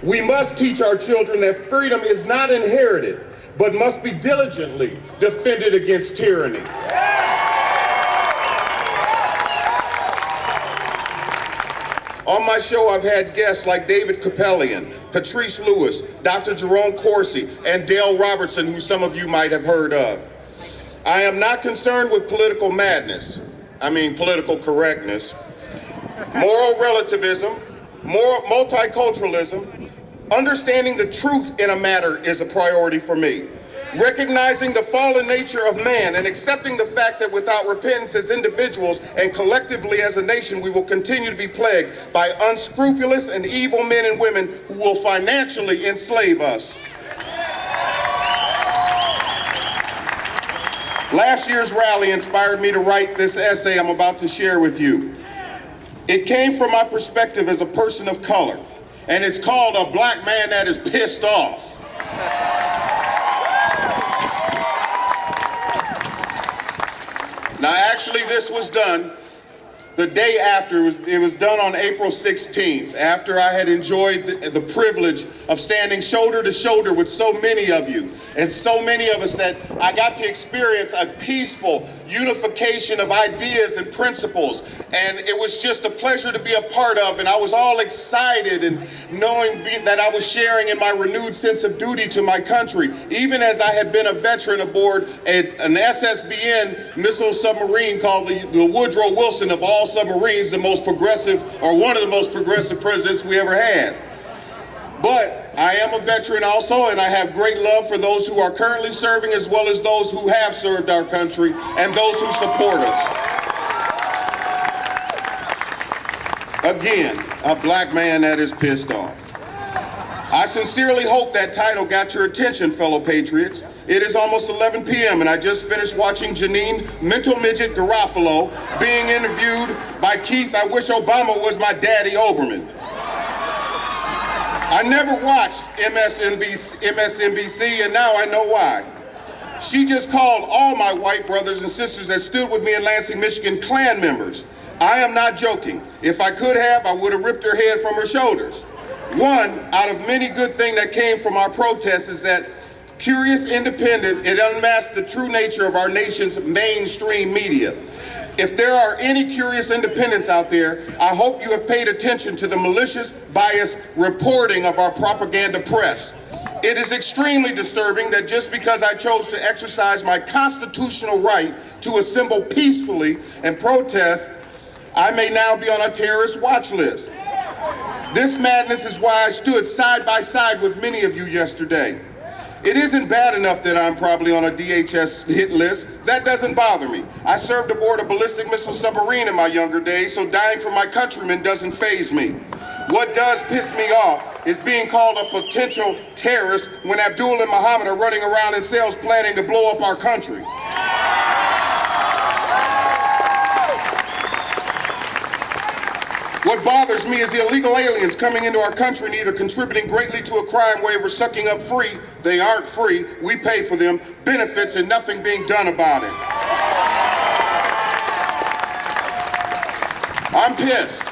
We must teach our children that freedom is not inherited, but must be diligently defended against tyranny. On my show, I've had guests like David Capellian, Patrice Lewis, Dr. Jerome Corsi, and Dale Robertson, who some of you might have heard of. I am not concerned with political madness, political correctness, moral relativism, multiculturalism. Understanding the truth in a matter is a priority for me. Recognizing the fallen nature of man and accepting the fact that without repentance as individuals and collectively as a nation, we will continue to be plagued by unscrupulous and evil men and women who will financially enslave us. Last year's rally inspired me to write this essay I'm about to share with you. It came from my perspective as a person of color, and it's called A Black Man That Is Pissed Off. Now, actually, this was done the day after. It was done on April 16th, after I had enjoyed the privilege of standing shoulder to shoulder with so many of you and so many of us that I got to experience a peaceful unification of ideas and principles. And it was just a pleasure to be a part of. And I was all excited and knowing that I was sharing in my renewed sense of duty to my country, even as I had been a veteran aboard an SSBN missile submarine called the Woodrow Wilson of all submarines, the most progressive, or one of the most progressive presidents we ever had. But I am a veteran also, and I have great love for those who are currently serving as well as those who have served our country and those who support us. Again, a black man that is pissed off. I sincerely hope that title got your attention, fellow patriots. It is almost 11 p.m. and I just finished watching Janine Mental Midget Garofalo being interviewed by Keith, I wish Obama was my daddy, Oberman. I never watched MSNBC, and now I know why. She just called all my white brothers and sisters that stood with me in Lansing, Michigan, Klan members. I am not joking. If I could have, I would have ripped her head from her shoulders. One out of many good things that came from our protests is that curious, independent, it unmasked the true nature of our nation's mainstream media. If there are any curious independents out there, I hope you have paid attention to the malicious, biased reporting of our propaganda press. It is extremely disturbing that just because I chose to exercise my constitutional right to assemble peacefully and protest, I may now be on a terrorist watch list. This madness is why I stood side by side with many of you yesterday. It isn't bad enough that I'm probably on a DHS hit list. That doesn't bother me. I served aboard a ballistic missile submarine in my younger days, so dying for my countrymen doesn't faze me. What does piss me off is being called a potential terrorist when Abdul and Muhammad are running around in cells planning to blow up our country. What bothers me is the illegal aliens coming into our country and either contributing greatly to a crime wave or sucking up free, they aren't free, we pay for them, benefits and nothing being done about it. I'm pissed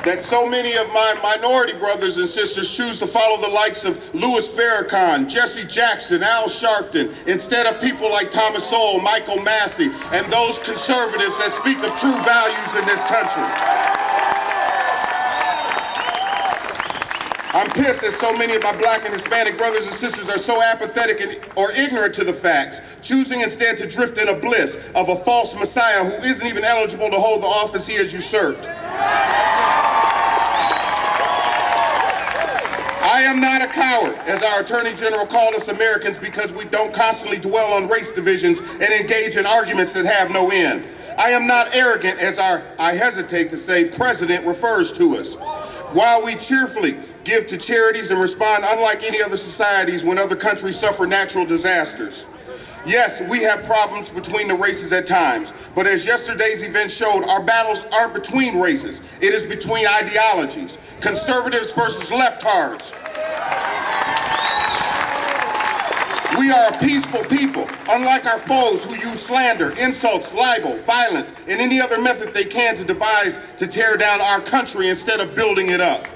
that so many of my minority brothers and sisters choose to follow the likes of Louis Farrakhan, Jesse Jackson, Al Sharpton, instead of people like Thomas Sowell, Michael Massey, and those conservatives that speak of true values in this country. I'm pissed that so many of my black and Hispanic brothers and sisters are so apathetic or ignorant to the facts, choosing instead to drift in a bliss of a false messiah who isn't even eligible to hold the office he has usurped. I am not a coward, as our Attorney General called us Americans, because we don't constantly dwell on race divisions and engage in arguments that have no end. I am not arrogant, as our, I hesitate to say, president refers to us. While we cheerfully give to charities and respond unlike any other societies when other countries suffer natural disasters. Yes, we have problems between the races at times, but as yesterday's event showed, our battles aren't between races. It is between ideologies, conservatives versus leftards. We are a peaceful people, unlike our foes who use slander, insults, libel, violence, and any other method they can to devise to tear down our country instead of building it up.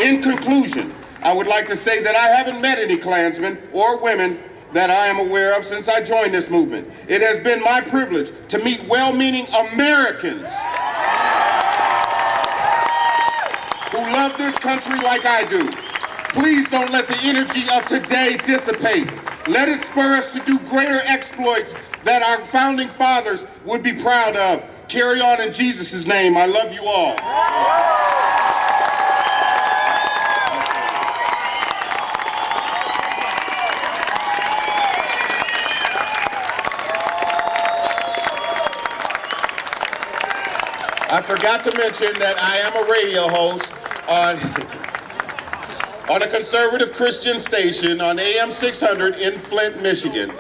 In conclusion, I would like to say that I haven't met any Klansmen or women that I am aware of since I joined this movement. It has been my privilege to meet well-meaning Americans who love this country like I do. Please don't let the energy of today dissipate. Let it spur us to do greater exploits that our founding fathers would be proud of. Carry on in Jesus' name. I love you all. I forgot to mention that I am a radio host on a conservative Christian station on AM 600 in Flint, Michigan.